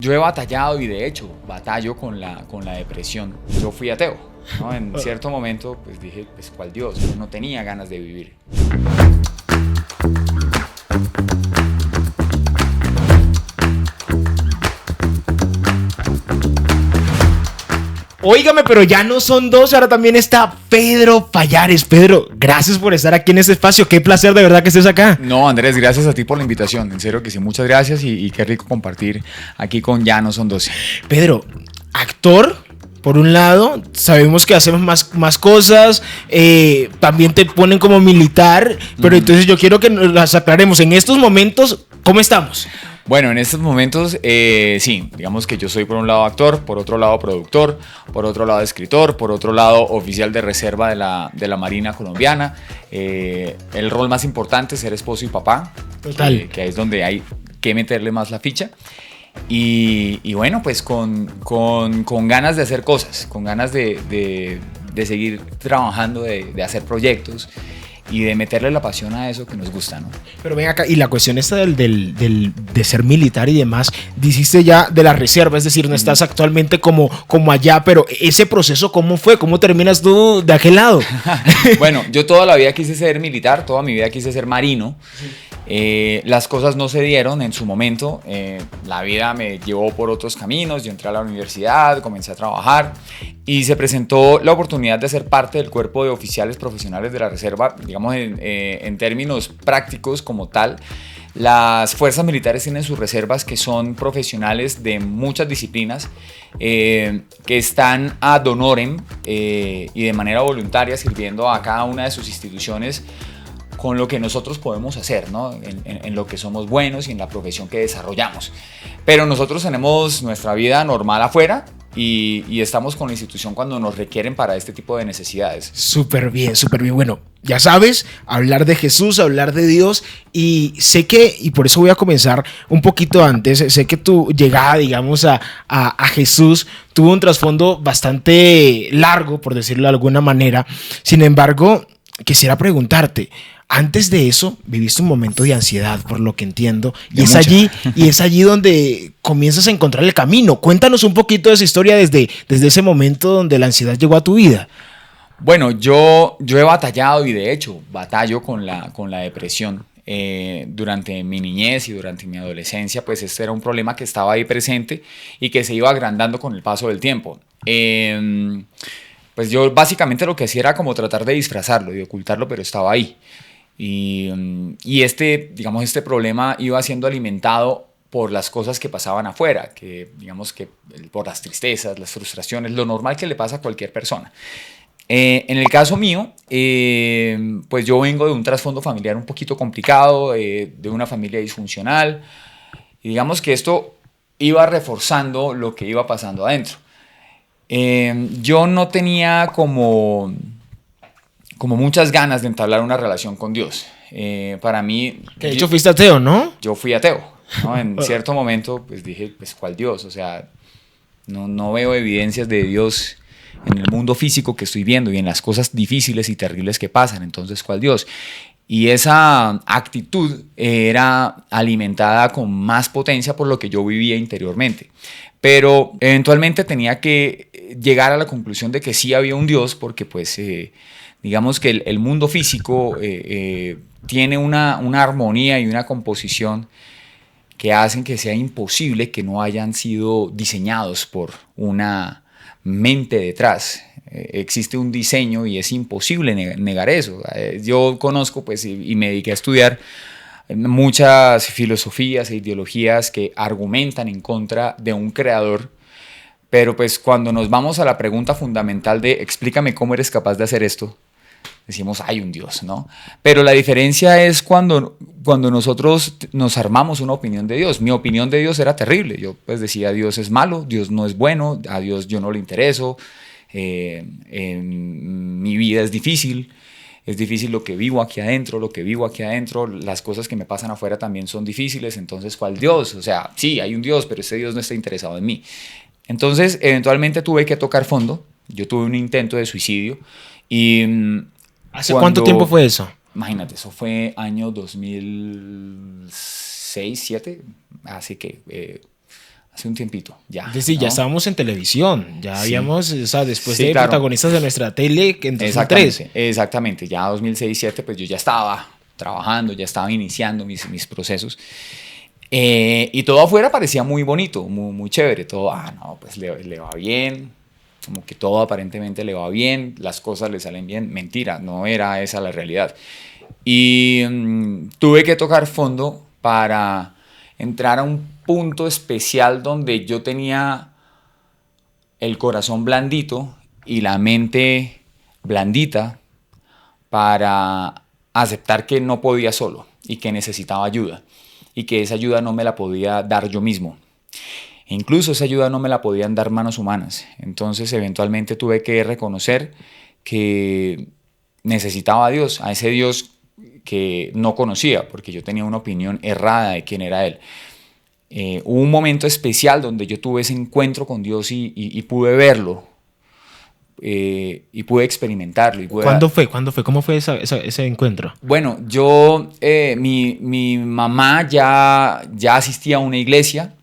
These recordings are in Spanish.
Yo he batallado y de hecho batallo con la depresión. Yo fui ateo, ¿no? En cierto momento pues dije, pues ¿cuál Dios? Yo no tenía ganas de vivir. Óigame, pero ya no son dos, ahora también está Pedro Pallares. Pedro, gracias por estar aquí en este espacio. Qué placer de verdad que estés acá. No, Andrés, gracias a ti por la invitación. En serio que sí, muchas gracias y qué rico compartir aquí con Ya no son 12. Pedro, actor, por un lado, sabemos que hacemos más cosas, también te ponen como militar, pero entonces yo quiero que nos las aclaremos. En estos momentos, ¿cómo estamos? Bueno, en estos momentos, sí, digamos que yo soy por un lado actor, por otro lado productor, por otro lado escritor, por otro lado oficial de reserva de la Marina colombiana. El rol más importante es ser esposo y papá, Total. que es donde hay que meterle más la ficha. Y bueno, pues con ganas de hacer cosas, con ganas de seguir trabajando, de hacer proyectos y de meterle la pasión a eso que nos gusta, ¿no? Pero ven acá, y la cuestión esta de ser militar y demás, dijiste ya de la reserva, es decir, no estás actualmente como allá, pero ese proceso, ¿cómo fue? ¿Cómo terminas tú de aquel lado? Bueno, yo toda la vida quise ser militar, toda mi vida quise ser marino. Las cosas no se dieron en su momento, la vida me llevó por otros caminos, yo entré a la universidad, comencé a trabajar y se presentó la oportunidad de ser parte del cuerpo de oficiales profesionales de la reserva, digamos en términos prácticos como tal. Las fuerzas militares tienen sus reservas que son profesionales de muchas disciplinas que están ad honorem y de manera voluntaria sirviendo a cada una de sus instituciones con lo que nosotros podemos hacer, ¿no? En lo que somos buenos y en la profesión que desarrollamos. Pero nosotros tenemos nuestra vida normal afuera y estamos con la institución cuando nos requieren para este tipo de necesidades. Súper bien, súper bien. Bueno, ya sabes, hablar de Jesús, hablar de Dios, y sé que, y por eso voy a comenzar un poquito antes, sé que tu llegada, digamos, a Jesús tuvo un trasfondo bastante largo, por decirlo de alguna manera. Sin embargo, quisiera preguntarte, antes de eso, viviste un momento de ansiedad, por lo que entiendo, y es allí donde comienzas a encontrar el camino. Cuéntanos un poquito de esa historia desde ese momento donde la ansiedad llegó a tu vida. Bueno, yo he batallado y de hecho batallo con la depresión. Durante mi niñez y durante mi adolescencia, pues este era un problema que estaba ahí presente y que se iba agrandando con el paso del tiempo. Pues yo básicamente lo que hacía era como tratar de disfrazarlo y de ocultarlo, pero estaba ahí. Y este problema iba siendo alimentado por las cosas que pasaban afuera, que digamos que por las tristezas, las frustraciones, lo normal que le pasa a cualquier persona. En el caso mío, pues yo vengo de un trasfondo familiar un poquito complicado, de una familia disfuncional, y digamos que esto iba reforzando lo que iba pasando adentro. Yo no tenía como muchas ganas de entablar una relación con Dios. Para mí... Que de hecho fuiste ateo, ¿no? Yo fui ateo, ¿no? En cierto momento pues dije, pues ¿cuál Dios? O sea, no veo evidencias de Dios en el mundo físico que estoy viendo y en las cosas difíciles y terribles que pasan. Entonces, ¿cuál Dios? Y esa actitud era alimentada con más potencia por lo que yo vivía interiormente. Pero eventualmente tenía que llegar a la conclusión de que sí había un Dios porque pues... digamos que el mundo físico tiene una armonía y una composición que hacen que sea imposible que no hayan sido diseñados por una mente detrás. Existe un diseño y es imposible negar eso. Yo conozco pues, y me dediqué a estudiar muchas filosofías e ideologías que argumentan en contra de un creador. Pero pues cuando nos vamos a la pregunta fundamental de explícame cómo eres capaz de hacer esto, decimos hay un Dios, ¿no? Pero la diferencia es cuando nosotros nos armamos una opinión de Dios. Mi opinión de Dios era terrible. Yo pues decía Dios es malo, Dios no es bueno, a Dios yo no le intereso, mi vida es difícil lo que vivo aquí adentro, las cosas que me pasan afuera también son difíciles, entonces ¿cuál Dios? O sea, sí, hay un Dios, pero ese Dios no está interesado en mí. Entonces, eventualmente tuve que tocar fondo. Yo tuve un intento de suicidio y... ¿Hace cuánto tiempo fue eso? Imagínate, eso fue año 2006, 2007, así que hace un tiempito, ya. Es decir, ¿no? ya estábamos en televisión, ya Sí. habíamos, o sea, después Sí, de claro. protagonistas de nuestra tele, que en 2003. Exactamente, ya 2006-2007, pues yo ya estaba trabajando, ya estaba iniciando mis procesos. Y todo afuera parecía muy bonito, muy chévere. Todo, no, pues le va bien, como que todo aparentemente le va bien, las cosas le salen bien. Mentira, no era esa la realidad. Y tuve que tocar fondo para entrar a un punto especial donde yo tenía el corazón blandito y la mente blandita para aceptar que no podía solo y que necesitaba ayuda y que esa ayuda no me la podía dar yo mismo. Incluso esa ayuda no me la podían dar manos humanas. Entonces eventualmente tuve que reconocer que necesitaba a Dios, a ese Dios que no conocía, porque yo tenía una opinión errada de quién era Él. Hubo un momento especial donde yo tuve ese encuentro con Dios y pude verlo, y pude experimentarlo. ¿Cuándo fue? ¿Cómo fue ese encuentro? Bueno, mi mamá ya asistía a una iglesia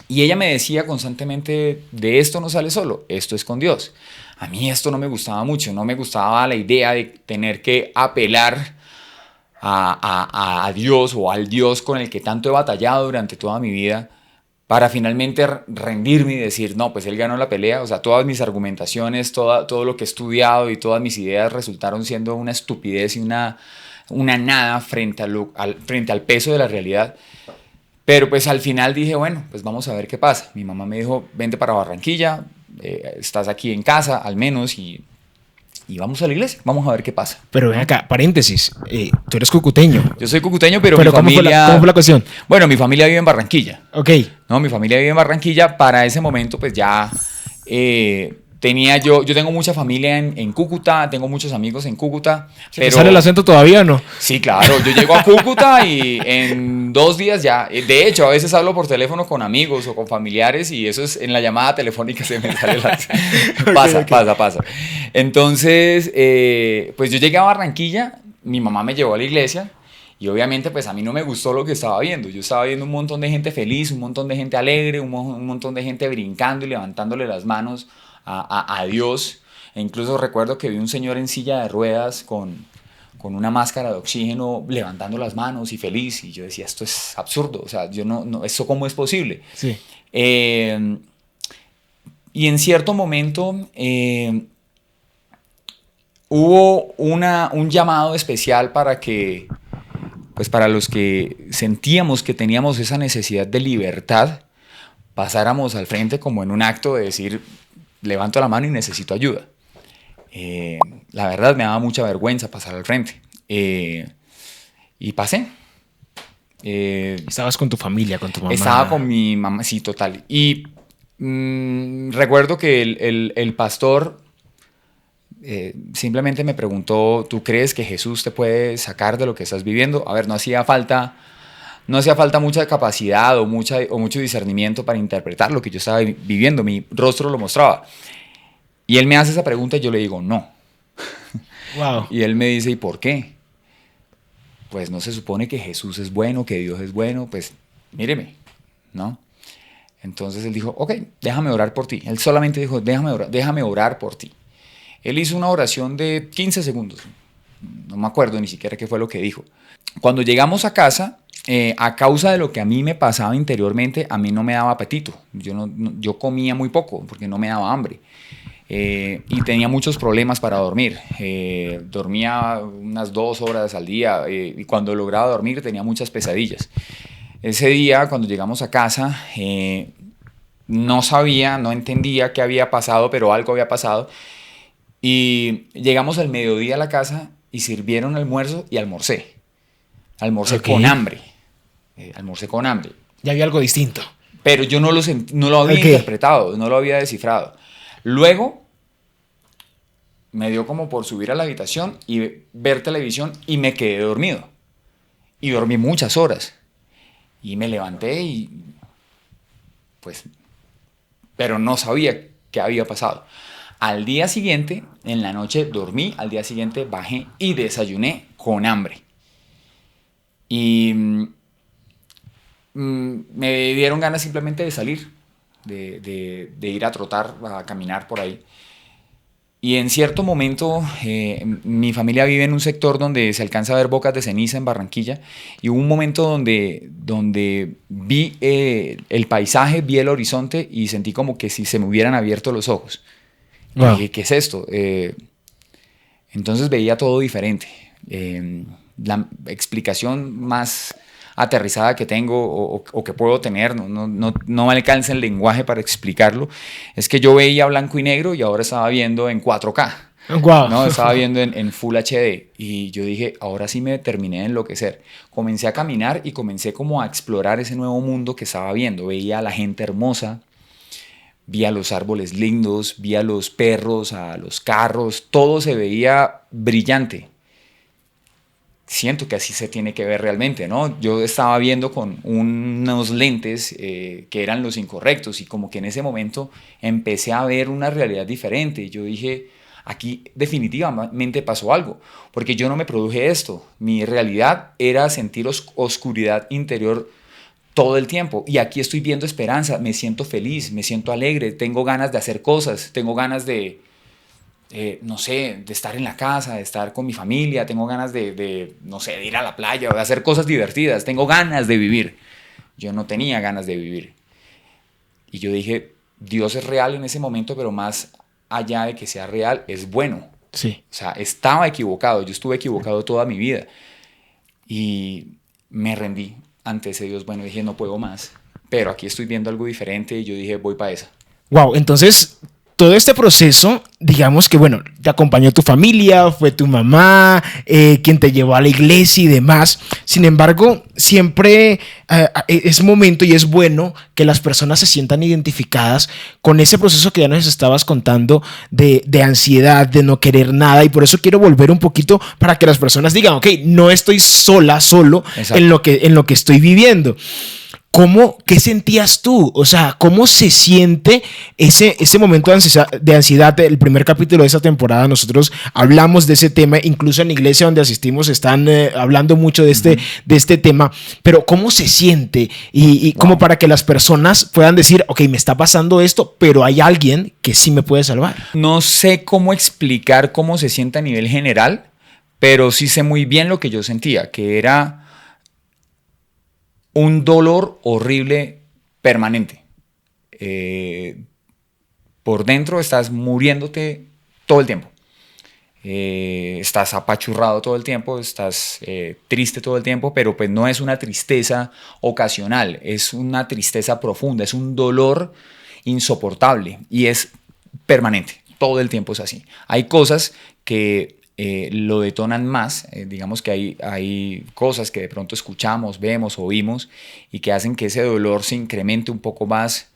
y ella me decía constantemente, de esto no sale solo, esto es con Dios. A mí esto no me gustaba mucho, no me gustaba la idea de tener que apelar a Dios o al Dios con el que tanto he batallado durante toda mi vida para finalmente rendirme y decir, no, pues él ganó la pelea. O sea, todas mis argumentaciones, todo lo que he estudiado y todas mis ideas resultaron siendo una estupidez y una nada frente al peso de la realidad. Pero pues al final dije, bueno, pues vamos a ver qué pasa. Mi mamá me dijo, vente para Barranquilla, estás aquí en casa al menos y vamos a la iglesia, vamos a ver qué pasa. Pero ven acá, paréntesis, tú eres cucuteño. Yo soy cucuteño, pero mi ¿cómo familia... ¿Cómo fue la cuestión? Bueno, mi familia vive en Barranquilla. Ok. No, mi familia vive en Barranquilla. Para ese momento, pues ya yo tengo mucha familia en Cúcuta, tengo muchos amigos en Cúcuta. ¿Te sale el acento todavía o no? Sí, claro, yo llego a Cúcuta y en 2 días ya. De hecho, a veces hablo por teléfono con amigos o con familiares y eso es en la llamada telefónica se me sale el acento. Pasa. Entonces, pues yo llegué a Barranquilla, mi mamá me llevó a la iglesia. Y obviamente pues a mí no me gustó lo que estaba viendo. Yo estaba viendo un montón de gente feliz, un montón de gente alegre, un montón de gente brincando y levantándole las manos a Dios. E incluso recuerdo que vi un señor en silla de ruedas con una máscara de oxígeno levantando las manos y feliz. Y yo decía, esto es absurdo. O sea, ¿esto cómo es posible? Sí. Y en cierto momento hubo un llamado especial para los que sentíamos que teníamos esa necesidad de libertad, pasáramos al frente como en un acto de decir, levanto la mano y necesito ayuda. La verdad me daba mucha vergüenza pasar al frente. Y pasé. ¿Estabas con tu familia, con tu mamá? Estaba con mi mamá, sí, total. Y recuerdo que el pastor... simplemente me preguntó, ¿tú crees que Jesús te puede sacar de lo que estás viviendo? A ver, no hacía falta mucha capacidad o mucho discernimiento para interpretar lo que yo estaba viviendo, mi rostro lo mostraba. Y él me hace esa pregunta y yo le digo, no. Wow. Y él me dice, ¿y por qué? Pues no se supone que Jesús es bueno, que Dios es bueno, pues míreme, ¿no? Entonces él dijo, ok, déjame orar por ti. Él solamente dijo, déjame orar por ti. Él hizo una oración de 15 segundos. No me acuerdo ni siquiera qué fue lo que dijo. Cuando llegamos a casa, a causa de lo que a mí me pasaba interiormente, a mí no me daba apetito. Yo comía muy poco porque no me daba hambre. Y tenía muchos problemas para dormir. Dormía unas 2 horas al día y cuando lograba dormir tenía muchas pesadillas. Ese día, cuando llegamos a casa, no entendía qué había pasado, pero algo había pasado. Y llegamos al mediodía a la casa y sirvieron almuerzo y almorcé. Almorcé Okay. con hambre. Almorcé con hambre. Ya había algo distinto. Pero yo no lo había interpretado, no lo había descifrado. Luego me dio como por subir a la habitación y ver televisión y me quedé dormido. Y dormí muchas horas. Y me levanté y pues, pero no sabía qué había pasado. Al día siguiente, en la noche dormí, al día siguiente bajé y desayuné con hambre. Y me dieron ganas simplemente de salir, de ir a trotar, a caminar por ahí. Y en cierto momento, mi familia vive en un sector donde se alcanza a ver bocas de ceniza en Barranquilla, y hubo un momento donde vi el paisaje, vi el horizonte y sentí como que si se me hubieran abierto los ojos. Wow. Y dije, ¿qué es esto? Entonces veía todo diferente. La explicación más aterrizada que tengo o que puedo tener, no me alcanza el lenguaje para explicarlo, es que yo veía blanco y negro y ahora estaba viendo en 4K. Wow. ¿No? Estaba viendo en Full HD y yo dije, ahora sí me terminé de enloquecer. Comencé a caminar y comencé como a explorar ese nuevo mundo que estaba viendo. Veía a la gente hermosa, vi a los árboles lindos, vi a los perros, a los carros, todo se veía brillante. Siento que así se tiene que ver realmente, ¿no? Yo estaba viendo con unos lentes que eran los incorrectos y como que en ese momento empecé a ver una realidad diferente. Y yo dije, aquí definitivamente pasó algo, porque yo no me produje esto. Mi realidad era sentir oscuridad interior todo el tiempo y aquí estoy viendo esperanza, me siento feliz, me siento alegre, tengo ganas de hacer cosas, tengo ganas de... no sé, de estar en la casa, de estar con mi familia, tengo ganas no sé, de ir a la playa o de hacer cosas divertidas, tengo ganas de vivir. Yo no tenía ganas de vivir. Y yo dije, Dios es real en ese momento, pero más allá de que sea real, es bueno. Sí. O sea, estaba equivocado, yo estuve equivocado toda mi vida. Y me rendí ante ese Dios bueno, dije, no puedo más. Pero aquí estoy viendo algo diferente y yo dije, voy para esa. Wow, entonces... todo este proceso, digamos que, bueno, te acompañó tu familia, fue tu mamá, quien te llevó a la iglesia y demás. Sin embargo, siempre es momento y es bueno que las personas se sientan identificadas con ese proceso que ya nos estabas contando de ansiedad, de no querer nada. Y por eso quiero volver un poquito para que las personas digan, ok, no estoy solo en lo que estoy viviendo. ¿Qué sentías tú? O sea, ¿cómo se siente ese momento de ansiedad? El primer capítulo de esta temporada nosotros hablamos de ese tema, incluso en la iglesia donde asistimos están hablando mucho de este tema, pero ¿cómo se siente? Y como para que las personas puedan decir, ok, me está pasando esto, pero hay alguien que sí me puede salvar. No sé cómo explicar cómo se siente a nivel general, pero sí sé muy bien lo que yo sentía, que era un dolor horrible permanente. Por dentro estás muriéndote todo el tiempo. Estás apachurrado todo el tiempo, estás triste todo el tiempo, pero pues no es una tristeza ocasional, es una tristeza profunda, es un dolor insoportable y es permanente. Todo el tiempo es así. Hay cosas que lo detonan más, digamos que hay cosas que de pronto escuchamos, vemos, oímos y que hacen que ese dolor se incremente un poco más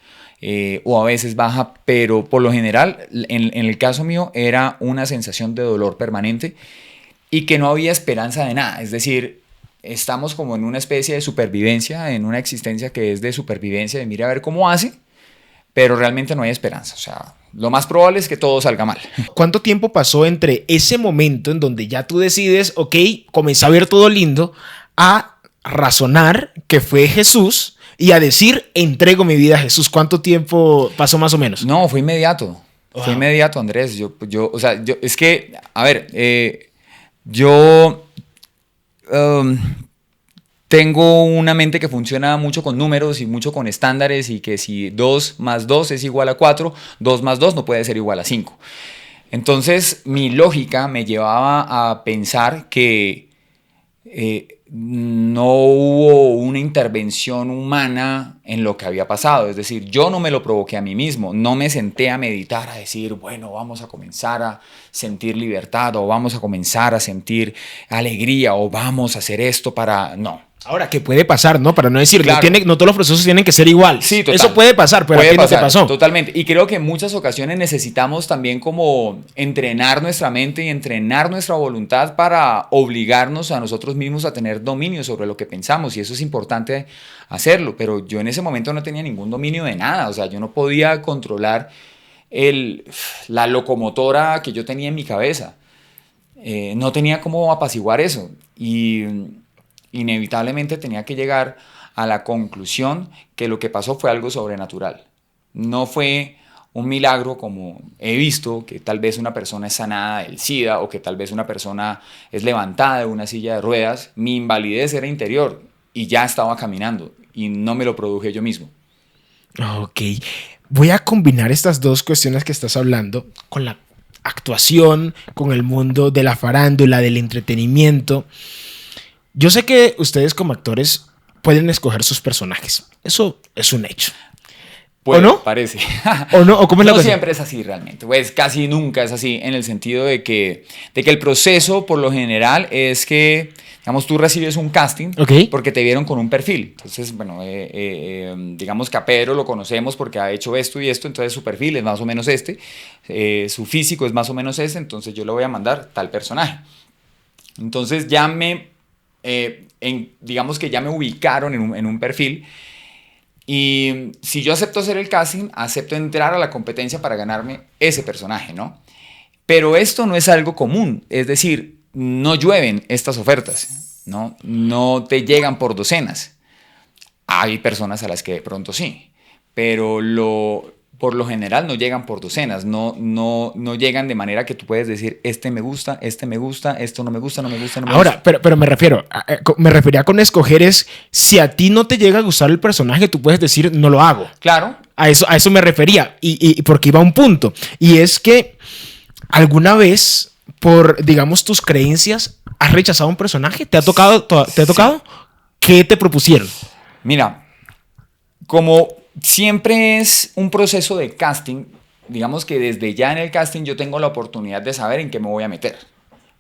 o a veces baja, pero por lo general, en el caso mío, era una sensación de dolor permanente y que no había esperanza de nada, es decir, estamos como en una especie de supervivencia, en una existencia que es de supervivencia, de mira a ver cómo hace, pero realmente no hay esperanza, o sea... lo más probable es que todo salga mal. ¿Cuánto tiempo pasó entre ese momento en donde ya tú decides, ok, comencé a ver todo lindo, a razonar que fue Jesús y a decir, entrego mi vida a Jesús? ¿Cuánto tiempo pasó más o menos? No, fue inmediato. Wow. Fue inmediato, Andrés. O sea, es que, a ver, yo... tengo una mente que funciona mucho con números y mucho con estándares y que si 2 más 2 es igual a 4, 2 más 2 no puede ser igual a 5. Entonces mi lógica me llevaba a pensar que no hubo una intervención humana en lo que había pasado. Es decir, yo no me lo provoqué a mí mismo, no me senté a meditar, a decir, bueno, vamos a comenzar a sentir libertad o vamos a comenzar a sentir alegría o vamos a hacer esto para... No. Ahora, ¿qué puede pasar, no? Para no decir, claro. no todos los procesos tienen que ser iguales. Sí, total. Eso puede pasar, pero aquí no te pasó. Totalmente. Y creo que en muchas ocasiones necesitamos también como entrenar nuestra mente y entrenar nuestra voluntad para obligarnos a nosotros mismos a tener dominio sobre lo que pensamos. Y eso es importante hacerlo. Pero yo en ese momento no tenía ningún dominio de nada. O sea, yo no podía controlar la locomotora que yo tenía en mi cabeza. No tenía cómo apaciguar eso. Y... inevitablemente tenía que llegar a la conclusión que lo que pasó fue algo sobrenatural. No fue un milagro como he visto, que tal vez una persona es sanada del SIDA o que tal vez una persona es levantada de una silla de ruedas. Mi invalidez era interior y ya estaba caminando y no me lo produje yo mismo. Ok, voy a combinar estas dos cuestiones que estás hablando con la actuación, con el mundo de la farándula, del entretenimiento. Yo sé que ustedes como actores pueden escoger sus personajes. Eso es un hecho. Pues, ¿O no? parece. ¿O no? ¿O cómo es la No cosa? siempre es así realmente, pues casi nunca es así en el sentido de que el proceso por lo general es que, digamos, tú recibes un casting Ok. porque te vieron con un perfil. Entonces, bueno, digamos que a Pedro lo conocemos porque ha hecho esto y esto, entonces su perfil es más o menos este, su físico es más o menos este, entonces yo le voy a mandar tal personaje. Entonces ya digamos que ya me ubicaron en un perfil. Y si yo acepto hacer el casting, acepto entrar a la competencia para ganarme ese personaje, ¿no? Pero esto no es algo común, es decir, no llueven estas ofertas, ¿no? No te llegan por docenas. Hay personas a las que de pronto sí, pero por lo general no llegan por docenas, no llegan de manera que tú puedes decir, este me gusta, esto no me gusta, no me gusta, no me Ahora, gusta. pero me refería con escoger es, si a ti no te llega a gustar el personaje, tú puedes decir, no lo hago. Claro. A eso me refería, y porque iba a un punto. Y es que alguna vez, por, digamos, tus creencias, ¿has rechazado un personaje? ¿Te ha tocado? ¿Te ha tocado? Sí. ¿Qué te propusieron? Mira, como siempre es un proceso de casting, digamos que desde ya en el casting yo tengo la oportunidad de saber en qué me voy a meter,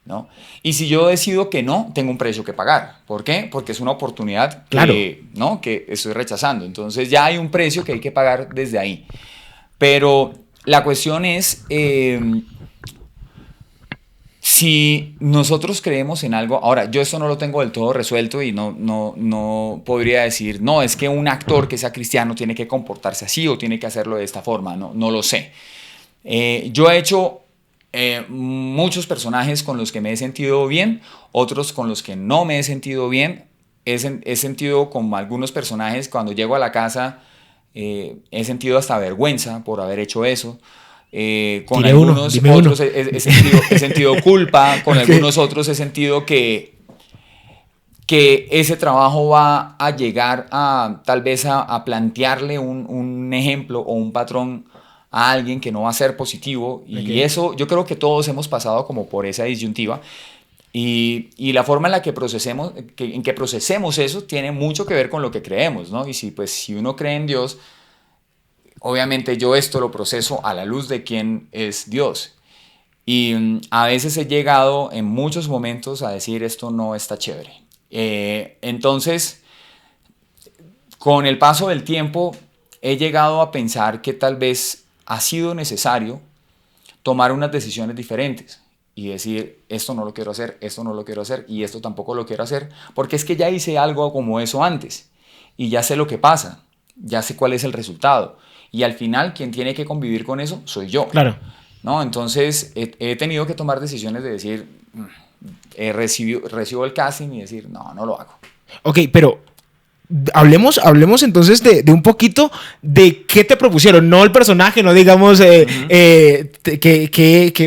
¿no? Y si yo decido que no, tengo un precio que pagar. ¿Por qué? Porque es una oportunidad Claro. ¿no? que estoy rechazando. Entonces ya hay un precio que hay que pagar desde ahí. Pero la cuestión es, si nosotros creemos en algo, ahora yo esto no lo tengo del todo resuelto y no podría decir, no, es que un actor que sea cristiano tiene que comportarse así o tiene que hacerlo de esta forma, no lo sé. Yo he hecho muchos personajes con los que me he sentido bien, otros con los que no me he sentido bien. He sentido con algunos personajes cuando llego a la casa, he sentido hasta vergüenza por haber hecho eso. Con algunos otros he sentido culpa, con okay. Algunos otros he sentido que ese trabajo va a llegar a tal vez a plantearle un ejemplo o un patrón a alguien que no va a ser positivo. Y okay. Eso yo creo que todos hemos pasado como por esa disyuntiva. Y la forma en la que procesemos eso tiene mucho que ver con lo que creemos, ¿no? Y si uno cree en Dios, obviamente yo esto lo proceso a la luz de quién es Dios. Y a veces he llegado en muchos momentos a decir esto no está chévere. Entonces, con el paso del tiempo, he llegado a pensar que tal vez ha sido necesario tomar unas decisiones diferentes y decir esto no lo quiero hacer, esto no lo quiero hacer y esto tampoco lo quiero hacer, porque es que ya hice algo como eso antes y ya sé lo que pasa, ya sé cuál es el resultado. Y al final, quien tiene que convivir con eso soy yo. Claro. ¿No? Entonces, he tenido que tomar decisiones de decir, recibo el casting y decir, no lo hago. Ok, pero hablemos entonces de un poquito de qué te propusieron. No el personaje, no digamos qué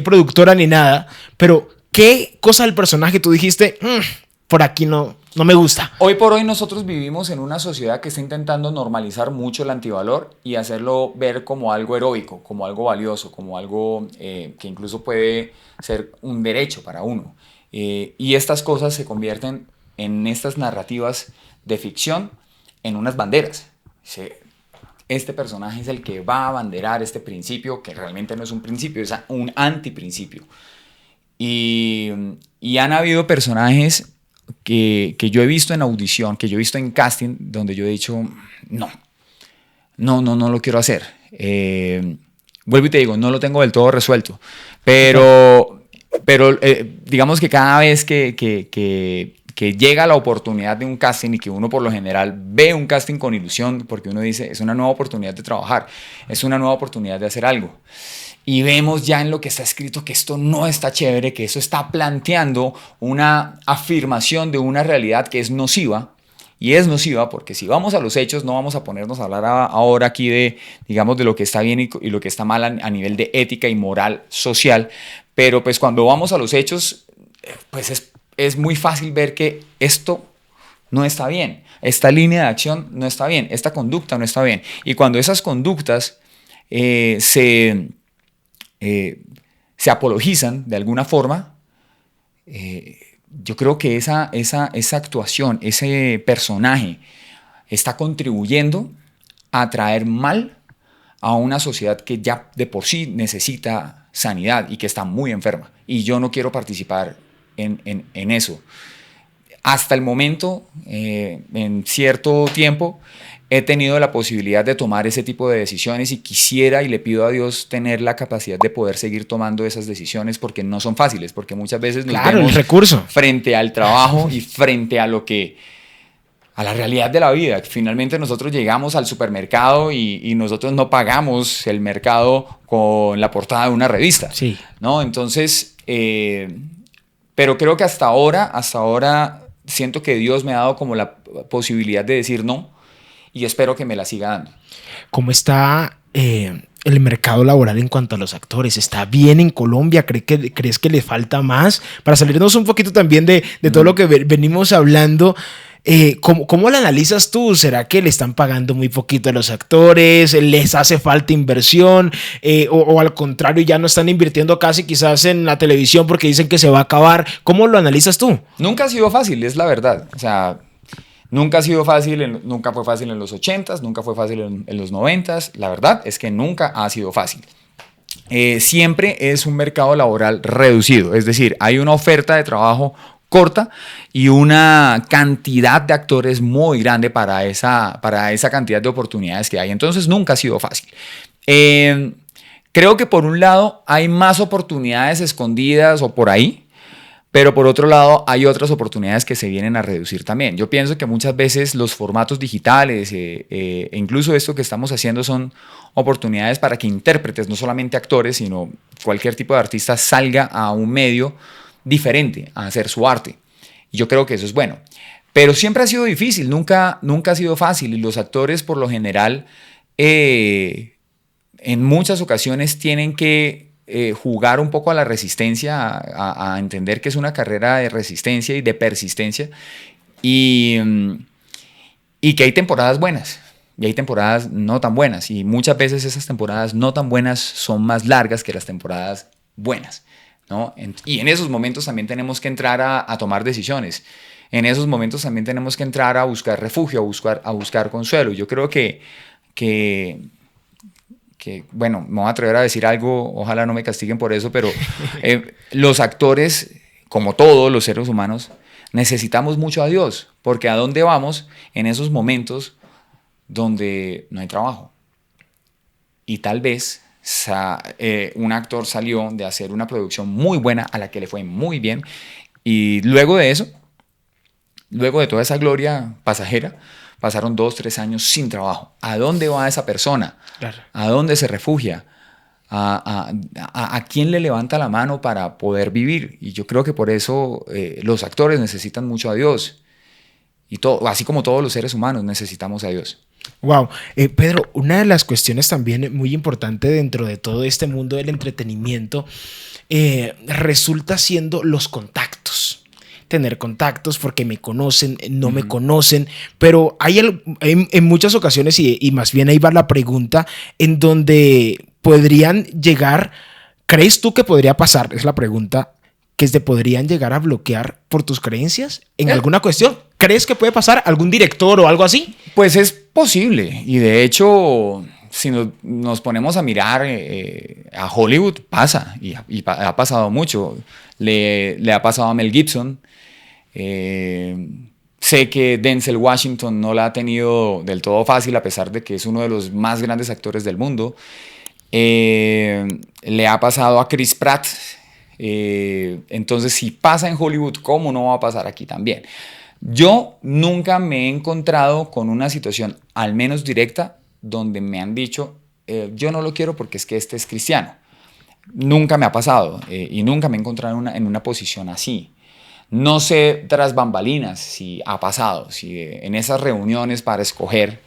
productora ni nada, pero qué cosa del personaje tú dijiste, por aquí no me gusta. Hoy por hoy nosotros vivimos en una sociedad que está intentando normalizar mucho el antivalor y hacerlo ver como algo heroico, como algo valioso, como algo que incluso puede ser un derecho para uno. Y estas cosas se convierten en estas narrativas de ficción en unas banderas. Este personaje es el que va a abanderar este principio, que realmente no es un principio, es un antiprincipio. Y han habido personajes que yo he visto en audición, que yo he visto en casting, donde yo he dicho, no lo quiero hacer. Vuelvo y te digo, no lo tengo del todo resuelto, pero digamos que cada vez que llega la oportunidad de un casting y que uno por lo general ve un casting con ilusión, porque uno dice, es una nueva oportunidad de trabajar, es una nueva oportunidad de hacer algo. Y vemos ya en lo que está escrito que esto no está chévere, que eso está planteando una afirmación de una realidad que es nociva Y es nociva porque si vamos a los hechos, no vamos a ponernos a hablar ahora aquí de, digamos, de lo que está bien y lo que está mal a nivel de ética y moral social, pero pues cuando vamos a los hechos, pues es muy fácil ver que esto no está bien, esta línea de acción no está bien, esta conducta no está bien. Y cuando esas conductas se apologizan de alguna forma, yo creo que esa actuación, ese personaje está contribuyendo a traer mal a una sociedad que ya de por sí necesita sanidad y que está muy enferma. Y yo no quiero participar en eso. Hasta el momento, en cierto tiempo, he tenido la posibilidad de tomar ese tipo de decisiones y quisiera y le pido a Dios tener la capacidad de poder seguir tomando esas decisiones porque no son fáciles, porque muchas veces nos vemos el recurso frente al trabajo y frente a a la realidad de la vida. Finalmente nosotros llegamos al supermercado y nosotros no pagamos el mercado con la portada de una revista, sí, ¿no? Entonces, pero creo que hasta ahora siento que Dios me ha dado como la posibilidad de decir no, y espero que me la siga dando. ¿Cómo está el mercado laboral en cuanto a los actores? ¿Está bien en Colombia? ¿Crees que le falta más? Para salirnos un poquito también de todo lo que venimos hablando, ¿cómo lo analizas tú? ¿Será que le están pagando muy poquito a los actores? ¿Les hace falta inversión? O al contrario, ya no están invirtiendo casi quizás en la televisión porque dicen que se va a acabar. ¿Cómo lo analizas tú? Nunca ha sido fácil, es la verdad. O sea, nunca ha sido fácil, nunca fue fácil en los 80s, nunca fue fácil en los 90s. La verdad es que nunca ha sido fácil. Siempre es un mercado laboral reducido, es decir, hay una oferta de trabajo corta y una cantidad de actores muy grande para esa cantidad de oportunidades que hay. Entonces nunca ha sido fácil. Creo que por un lado hay más oportunidades escondidas o por ahí, pero por otro lado hay otras oportunidades que se vienen a reducir también. Yo pienso que muchas veces los formatos digitales e incluso esto que estamos haciendo son oportunidades para que intérpretes, no solamente actores, sino cualquier tipo de artista salga a un medio diferente a hacer su arte. Y yo creo que eso es bueno. Pero siempre ha sido difícil, nunca ha sido fácil. Y los actores por lo general en muchas ocasiones tienen que jugar un poco a la resistencia, a entender que es una carrera de resistencia y de persistencia y que hay temporadas buenas y hay temporadas no tan buenas y muchas veces esas temporadas no tan buenas son más largas que las temporadas buenas, ¿no? Y en esos momentos también tenemos que entrar a tomar decisiones. En esos momentos también tenemos que entrar a buscar refugio, a buscar consuelo. Yo creo que bueno, me voy a atrever a decir algo, ojalá no me castiguen por eso, pero los actores, como todos los seres humanos, necesitamos mucho a Dios, porque ¿a dónde vamos en esos momentos donde no hay trabajo? Y tal vez un actor salió de hacer una producción muy buena a la que le fue muy bien, y luego de eso, luego de toda esa gloria pasajera, pasaron 2, 3 años sin trabajo. ¿A dónde va esa persona? Claro. ¿A dónde se refugia? ¿A quién le levanta la mano para poder vivir? Y yo creo que por eso los actores necesitan mucho a Dios. Y así como todos los seres humanos necesitamos a Dios. Wow. Pedro, una de las cuestiones también muy importante dentro de todo este mundo del entretenimiento resulta siendo los contactos. Tener contactos porque me conocen, no me conocen, pero hay en muchas ocasiones, y más bien ahí va la pregunta, en donde podrían llegar, ¿crees tú que podría pasar? Es la pregunta, que te podrían llegar a bloquear por tus creencias en alguna cuestión. ¿Crees que puede pasar algún director o algo así? Pues es posible, y de hecho, si nos ponemos a mirar a Hollywood, pasa, y ha pasado mucho. Le ha pasado a Mel Gibson. Sé que Denzel Washington no la ha tenido del todo fácil, a pesar de que es uno de los más grandes actores del mundo. Le ha pasado a Chris Pratt. Entonces, si pasa en Hollywood, ¿cómo no va a pasar aquí también? Yo nunca me he encontrado con una situación, al menos directa, donde me han dicho, yo no lo quiero porque es que este es cristiano. Nunca me ha pasado y nunca me he encontrado en una posición así. No sé tras bambalinas si ha pasado, si en esas reuniones para escoger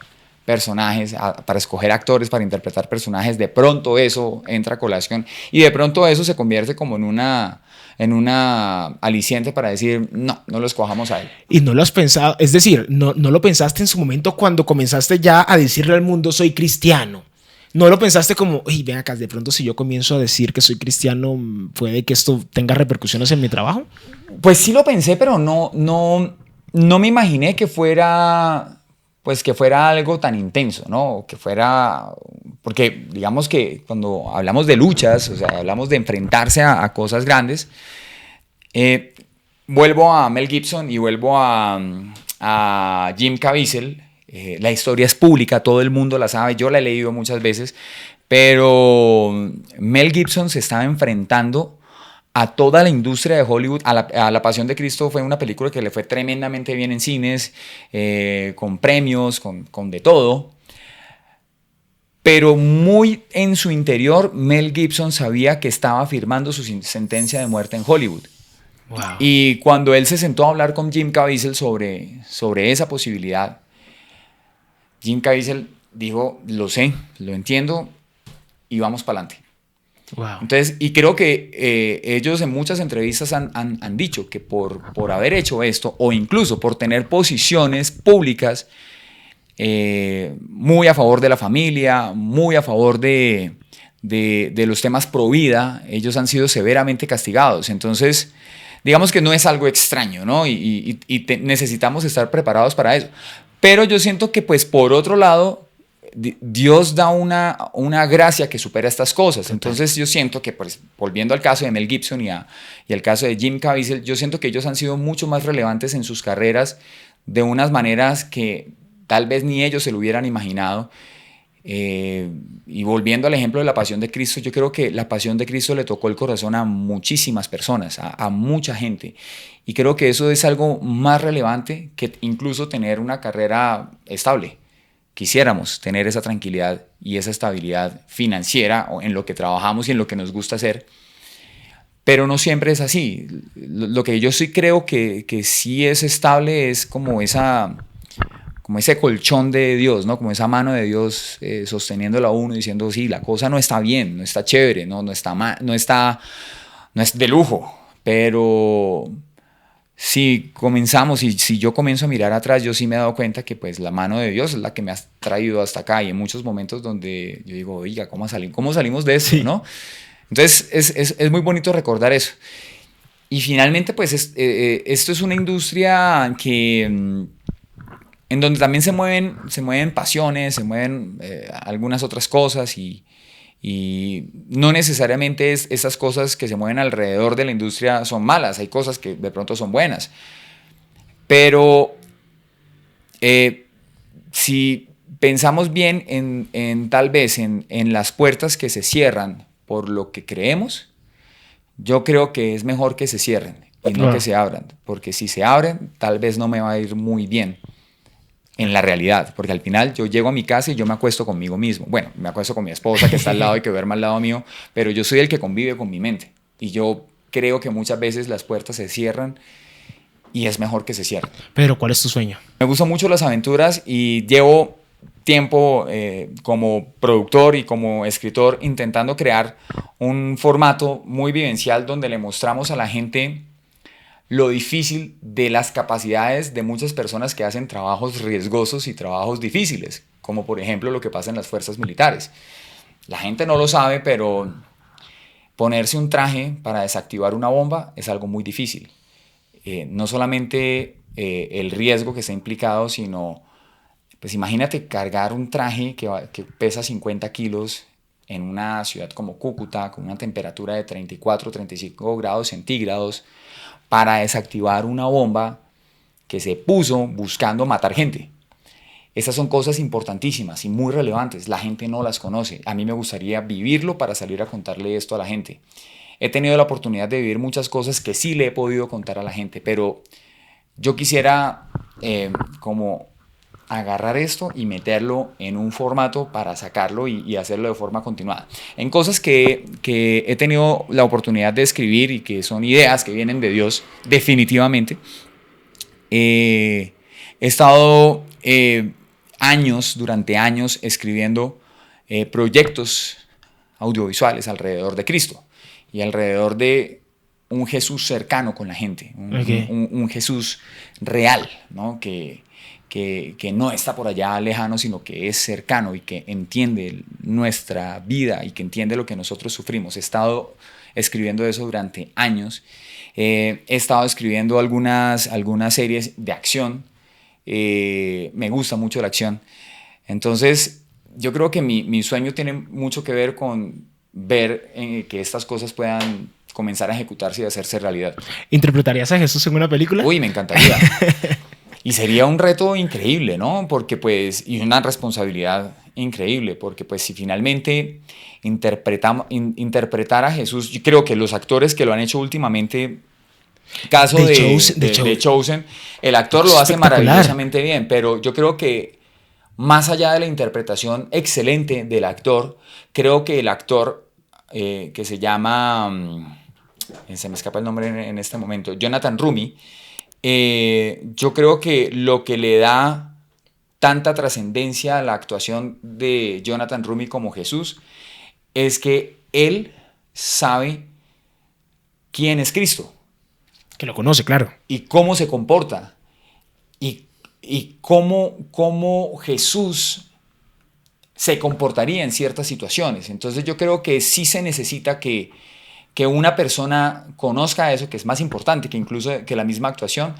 personajes, para escoger actores, para interpretar personajes, de pronto eso entra a colación y de pronto eso se convierte como en una aliciente para decir, no, no lo escojamos a él. Y no lo has pensado, es decir, no lo pensaste en su momento cuando comenzaste ya a decirle al mundo soy cristiano. No lo pensaste como, uy, ven acá, de pronto si yo comienzo a decir que soy cristiano, puede que esto tenga repercusiones en mi trabajo. Pues sí lo pensé, pero no me imaginé que fuera, pues que fuera algo tan intenso, ¿no? Que fuera, porque digamos que cuando hablamos de luchas, o sea, hablamos de enfrentarse a cosas grandes, eh, vuelvo a Mel Gibson y vuelvo a Jim Caviezel. La historia es pública, todo el mundo la sabe, yo la he leído muchas veces, pero Mel Gibson se estaba enfrentando a toda la industria de Hollywood. A la Pasión de Cristo fue una película que le fue tremendamente bien en cines, con premios, con de todo. Pero muy en su interior, Mel Gibson sabía que estaba firmando su sentencia de muerte en Hollywood. Wow. Y cuando él se sentó a hablar con Jim Caviezel sobre esa posibilidad, Jim Caviezel dijo, lo sé, lo entiendo y vamos para adelante. Wow. Entonces, y creo que ellos en muchas entrevistas han dicho que por haber hecho esto, o incluso por tener posiciones públicas muy a favor de la familia, muy a favor de los temas pro vida, ellos han sido severamente castigados. Entonces, digamos que no es algo extraño, ¿no? Y necesitamos estar preparados para eso. Pero yo siento que, pues, por otro lado, Dios da una gracia que supera estas cosas. Entonces yo siento que, pues, volviendo al caso de Mel Gibson y al caso de Jim Caviezel, yo siento que ellos han sido mucho más relevantes en sus carreras de unas maneras que tal vez ni ellos se lo hubieran imaginado. Y volviendo al ejemplo de la Pasión de Cristo, yo creo que la Pasión de Cristo le tocó el corazón a muchísimas personas, a mucha gente. Y creo que eso es algo más relevante que incluso tener una carrera estable. Quisiéramos tener esa tranquilidad y esa estabilidad financiera en lo que trabajamos y en lo que nos gusta hacer, pero no siempre es así. Lo que yo sí creo que sí es estable es como ese colchón de Dios, ¿no? Como esa mano de Dios sosteniéndola a uno, diciendo, sí, la cosa no está bien, no está chévere, no es de lujo, pero si comenzamos y si yo comienzo a mirar atrás, yo sí me he dado cuenta que, pues, la mano de Dios es la que me ha traído hasta acá, y en muchos momentos donde yo digo, oiga, ¿cómo salimos de esto? Sí. ¿No? Entonces es muy bonito recordar eso. Y finalmente, pues, esto es una industria que en donde también se mueven pasiones, se mueven algunas otras cosas, y no necesariamente esas cosas que se mueven alrededor de la industria son malas, hay cosas que de pronto son buenas. Pero si pensamos bien tal vez en las puertas que se cierran por lo que creemos, yo creo que es mejor que se cierren y no que se abran, porque si se abren tal vez no me va a ir muy bien en la realidad, porque al final yo llego a mi casa y yo me acuesto conmigo mismo. Bueno, me acuesto con mi esposa que está al lado y que duerme al lado mío, pero yo soy el que convive con mi mente. Y yo creo que muchas veces las puertas se cierran y es mejor que se cierren. Pero, ¿cuál es tu sueño? Me gustan mucho las aventuras y llevo tiempo como productor y como escritor intentando crear un formato muy vivencial donde le mostramos a la gente lo difícil de las capacidades de muchas personas que hacen trabajos riesgosos y trabajos difíciles, como por ejemplo lo que pasa en las fuerzas militares. La gente no lo sabe, pero ponerse un traje para desactivar una bomba es algo muy difícil. No solamente el riesgo que está implicado, sino, pues imagínate cargar un traje que pesa 50 kilos en una ciudad como Cúcuta, con una temperatura de 34, 35 grados centígrados, para desactivar una bomba que se puso buscando matar gente. Esas son cosas importantísimas y muy relevantes. La gente no las conoce. A mí me gustaría vivirlo para salir a contarle esto a la gente. He tenido la oportunidad de vivir muchas cosas que sí le he podido contar a la gente, pero yo quisiera como agarrar esto y meterlo en un formato para sacarlo y hacerlo de forma continuada. En cosas que he tenido la oportunidad de escribir y que son ideas que vienen de Dios, definitivamente. He estado durante años escribiendo proyectos audiovisuales alrededor de Cristo y alrededor de un Jesús cercano con la gente, un Jesús real, ¿no? Que no está por allá lejano, sino que es cercano y que entiende nuestra vida y que entiende lo que nosotros sufrimos. He estado escribiendo eso durante años. He estado escribiendo algunas series de acción. Me gusta mucho la acción. Entonces, yo creo que mi sueño tiene mucho que ver con ver que estas cosas puedan comenzar a ejecutarse y hacerse realidad. ¿Interpretarías a Jesús en una película? Uy, me encantaría. Y sería un reto increíble, ¿no? Porque pues, y una responsabilidad increíble, porque pues si finalmente interpretar a Jesús, yo creo que los actores que lo han hecho últimamente, caso de Chosen, el actor lo hace maravillosamente bien, pero yo creo que más allá de la interpretación excelente del actor, creo que el actor que se llama, se me escapa el nombre en este momento, Jonathan Rumi, yo creo que lo que le da tanta trascendencia a la actuación de Jonathan Rumi como Jesús es que él sabe quién es Cristo. Que lo conoce, claro. Y cómo se comporta. Y cómo Jesús se comportaría en ciertas situaciones. Entonces yo creo que sí se necesita que una persona conozca eso, que es más importante que incluso que la misma actuación,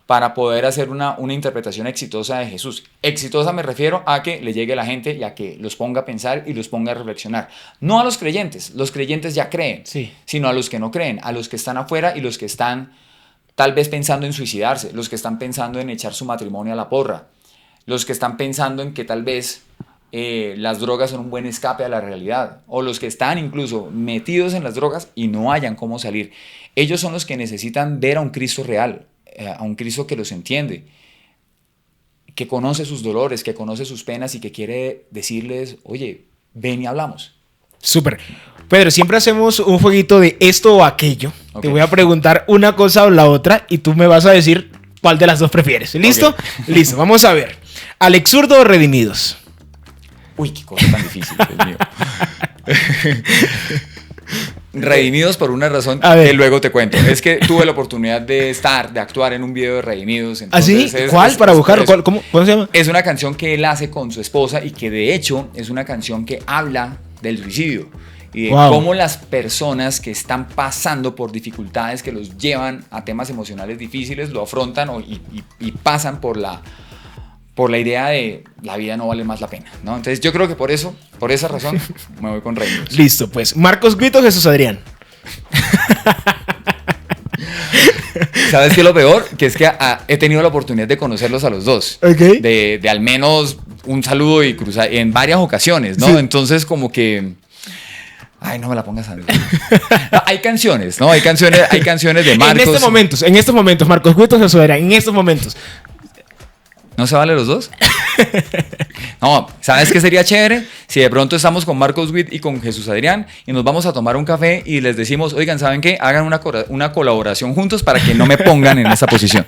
para poder hacer una interpretación exitosa de Jesús. Exitosa me refiero a que le llegue a la gente y a que los ponga a pensar y los ponga a reflexionar. No a los creyentes ya creen, sí, sino a los que no creen, a los que están afuera y los que están tal vez pensando en suicidarse, los que están pensando en echar su matrimonio a la porra, los que están pensando en que tal vez las drogas son un buen escape a la realidad, o los que están incluso metidos en las drogas y no hayan cómo salir. Ellos son los que necesitan ver a un Cristo real, a un Cristo que los entiende, que conoce sus dolores, que conoce sus penas y que quiere decirles, oye, ven y hablamos. Súper. Pedro, siempre hacemos un jueguito de esto o aquello. Okay. Te voy a preguntar una cosa o la otra y tú me vas a decir cuál de las dos prefieres. ¿Listo? Okay. Listo, vamos a ver. ¿Alex Zurdo o Redimidos? Uy, qué cosa tan difícil, Dios mío. Redimidos por una razón que luego te cuento. Es que tuve la oportunidad de actuar en un video de Redimidos. Entonces, ¿ah, sí? ¿Cuál? Para buscarlo. ¿Cómo se llama? Es una canción que él hace con su esposa y que de hecho es una canción que habla del suicidio y de cómo las personas que están pasando por dificultades que los llevan a temas emocionales difíciles lo afrontan y pasan por la idea de la vida no vale más la pena, ¿no? Entonces yo creo que por esa razón me voy con Redimidos. Listo, pues. ¿Marcos Witt o Jesús Adrián? ¿Sabes qué es lo peor? Que es que he tenido la oportunidad de conocerlos a los dos. Okay. De al menos un saludo y cruzar en varias ocasiones, ¿no? Sí. Entonces como que... Ay, no me la pongas a mí. No, hay canciones, ¿no? Hay canciones de Marcos. En estos momentos, Marcos Witt o Jesús Adrián, en estos momentos. ¿No se vale los dos? No, ¿sabes qué sería chévere? Si de pronto estamos con Marcos Witt y con Jesús Adrián y nos vamos a tomar un café y les decimos, oigan, ¿saben qué? Hagan una colaboración juntos para que no me pongan en esa posición.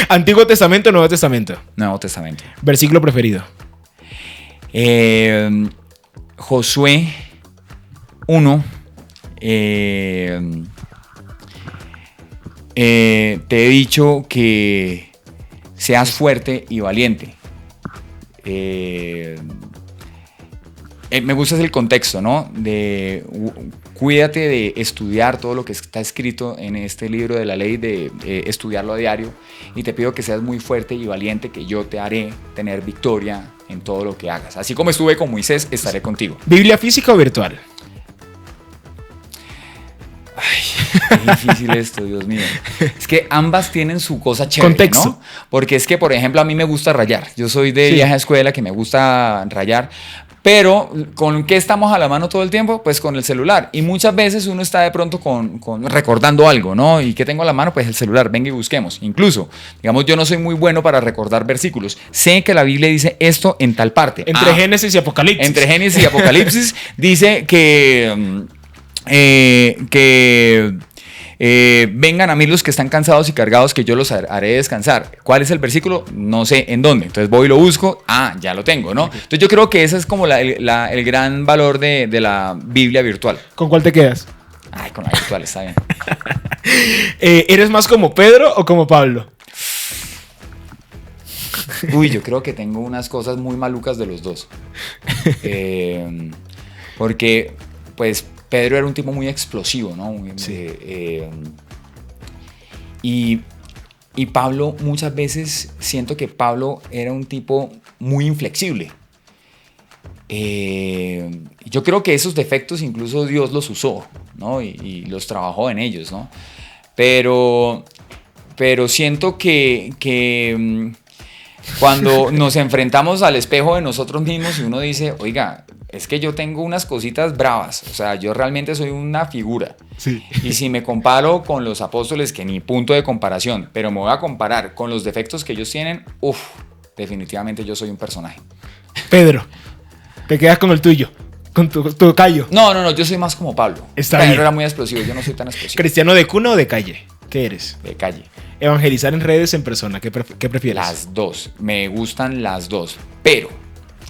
¿Antiguo Testamento o Nuevo Testamento? Nuevo Testamento. ¿Versículo preferido? Josué 1. Te he dicho que seas fuerte y valiente. Me gusta el contexto, ¿no? Cuídate de estudiar todo lo que está escrito en este libro de la ley, de estudiarlo a diario, y te pido que seas muy fuerte y valiente, que yo te haré tener victoria en todo lo que hagas. Así como estuve con Moisés, estaré contigo. ¿Biblia física o virtual? Ay, qué difícil esto, Dios mío. Es que ambas tienen su cosa chévere, contexto, ¿no? Porque es que, por ejemplo, a mí me gusta rayar. Yo soy de vieja escuela que me gusta rayar, Pero, ¿con qué estamos a la mano todo el tiempo? Pues con el celular. Y muchas veces uno está de pronto recordando algo, ¿no? ¿Y qué tengo a la mano? Pues el celular, venga y busquemos. Incluso, digamos, yo no soy muy bueno para recordar versículos. Sé que la Biblia dice esto en tal parte. Entre Génesis y Apocalipsis. Entre Génesis y Apocalipsis dice que vengan a mí los que están cansados y cargados, que yo los haré descansar. ¿Cuál es el versículo? No sé en dónde. Entonces voy y lo busco. Ya lo tengo, ¿no? Entonces yo creo que ese es como el gran valor de la Biblia virtual. ¿Con cuál te quedas? Con la virtual, está bien. ¿Eres más como Pedro o como Pablo? Uy, yo creo que tengo unas cosas muy malucas de los dos. Porque, pues, Pedro era un tipo muy explosivo, ¿no? Y Pablo, muchas veces siento que Pablo era un tipo muy inflexible. Yo creo que esos defectos incluso Dios los usó, ¿no? Y los trabajó en ellos, ¿no? Pero siento que cuando nos enfrentamos al espejo de nosotros mismos y uno dice, oiga, es que yo tengo unas cositas bravas, o sea, yo realmente soy una figura. Sí. Y si me comparo con los apóstoles, que ni punto de comparación, pero me voy a comparar con los defectos que ellos tienen, definitivamente yo soy un personaje. Pedro, te quedas con el tuyo, con tu callo. No, yo soy más como Pablo. Está Pedro bien. era muy explosivo, yo no soy tan explosivo. ¿Cristiano de cuna o de calle? ¿Qué eres? De calle. ¿Evangelizar en redes o en persona? ¿Qué prefieres? Las dos, me gustan las dos, pero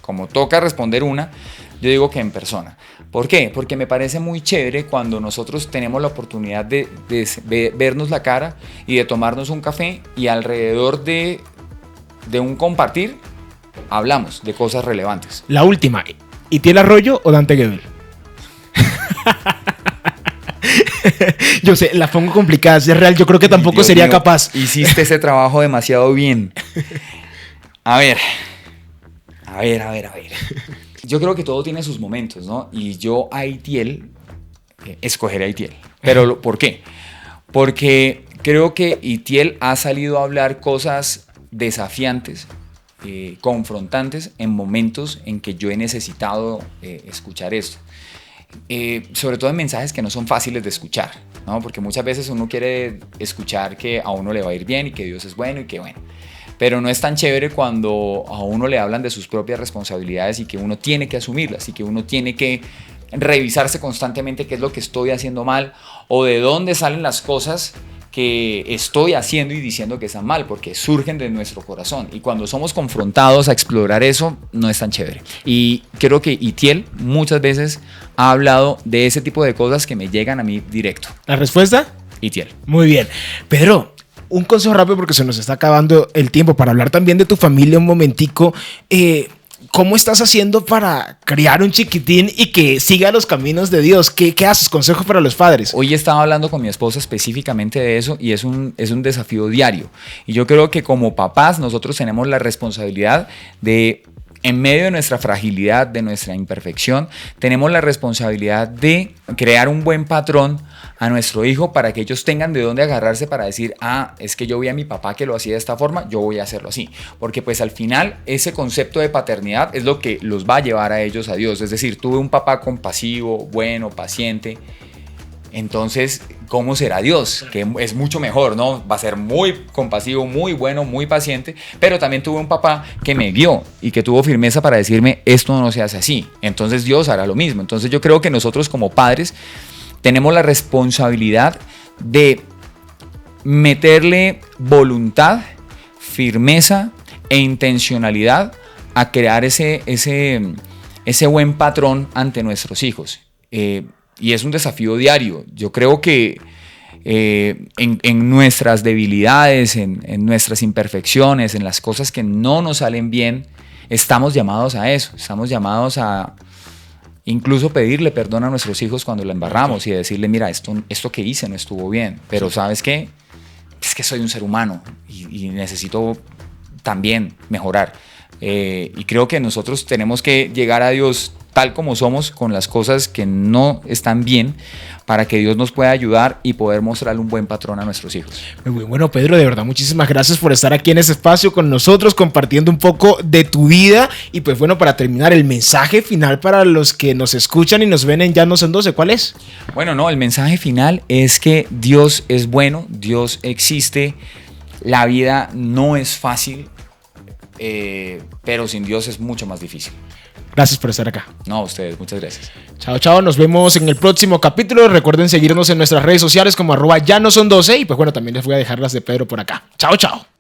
como toca responder una, yo digo que en persona. ¿Por qué? Porque me parece muy chévere cuando nosotros tenemos la oportunidad de vernos la cara y de tomarnos un café y alrededor de un compartir hablamos de cosas relevantes. La última, ¿Itiel Arroyo o Dante Gebel? Yo sé, la pongo complicada, si es real, yo creo que tampoco Dios sería mío, capaz. Hiciste ese trabajo demasiado bien. A ver. Yo creo que todo tiene sus momentos, ¿no? Y yo a Itiel, escogeré a Itiel. ¿Pero por qué? Porque creo que Itiel ha salido a hablar cosas desafiantes, confrontantes en momentos en que yo he necesitado escuchar esto. Sobre todo en mensajes que no son fáciles de escuchar, ¿no? Porque muchas veces uno quiere escuchar que a uno le va a ir bien y que Dios es bueno y que bueno. Pero no es tan chévere cuando a uno le hablan de sus propias responsabilidades y que uno tiene que asumirlas y que uno tiene que revisarse constantemente qué es lo que estoy haciendo mal o de dónde salen las cosas que estoy haciendo y diciendo que están mal, porque surgen de nuestro corazón. Y cuando somos confrontados a explorar eso, no es tan chévere. Y creo que Itiel muchas veces ha hablado de ese tipo de cosas que me llegan a mí directo. ¿La respuesta? Itiel. Muy bien. Pedro, un consejo rápido porque se nos está acabando el tiempo para hablar también de tu familia un momentico. ¿Cómo estás haciendo para criar un chiquitín y que siga los caminos de Dios? ¿Qué haces? Consejos para los padres. Hoy estaba hablando con mi esposa específicamente de eso y es un desafío diario. Y yo creo que como papás nosotros tenemos la responsabilidad de, en medio de nuestra fragilidad, de nuestra imperfección, tenemos la responsabilidad de crear un buen patrón a nuestro hijo para que ellos tengan de dónde agarrarse para decir, es que yo vi a mi papá que lo hacía de esta forma, yo voy a hacerlo así. Porque pues al final ese concepto de paternidad es lo que los va a llevar a ellos a Dios. Es decir, tuve un papá compasivo, bueno, paciente. Entonces, ¿cómo será Dios? Que es mucho mejor, ¿no? Va a ser muy compasivo, muy bueno, muy paciente, pero también tuve un papá que me guió y que tuvo firmeza para decirme, esto no se hace así. Entonces Dios hará lo mismo. Entonces yo creo que nosotros como padres tenemos la responsabilidad de meterle voluntad, firmeza e intencionalidad a crear ese buen patrón ante nuestros hijos. Y es un desafío diario. Yo creo que en nuestras debilidades, en nuestras imperfecciones, en las cosas que no nos salen bien, estamos llamados a eso. Estamos llamados a incluso pedirle perdón a nuestros hijos cuando la embarramos y decirle, mira, esto que hice no estuvo bien, pero ¿sabes qué? Es que soy un ser humano y necesito también mejorar. Y creo que nosotros tenemos que llegar a Dios tal como somos, con las cosas que no están bien, para que Dios nos pueda ayudar y poder mostrarle un buen patrón a nuestros hijos. Muy bueno, Pedro, de verdad, muchísimas gracias por estar aquí en este espacio con nosotros, compartiendo un poco de tu vida. Y pues bueno, para terminar, el mensaje final para los que nos escuchan y nos ven en Ya No Son 12, ¿cuál es? Bueno, no, el mensaje final es que Dios es bueno, Dios existe, la vida no es fácil, pero sin Dios es mucho más difícil. Gracias por estar acá. No, a ustedes, muchas gracias. Chao, chao, nos vemos en el próximo capítulo. Recuerden seguirnos en nuestras redes sociales como @YaNoSon12 y pues bueno, también les voy a dejar las de Pedro por acá. Chao, chao.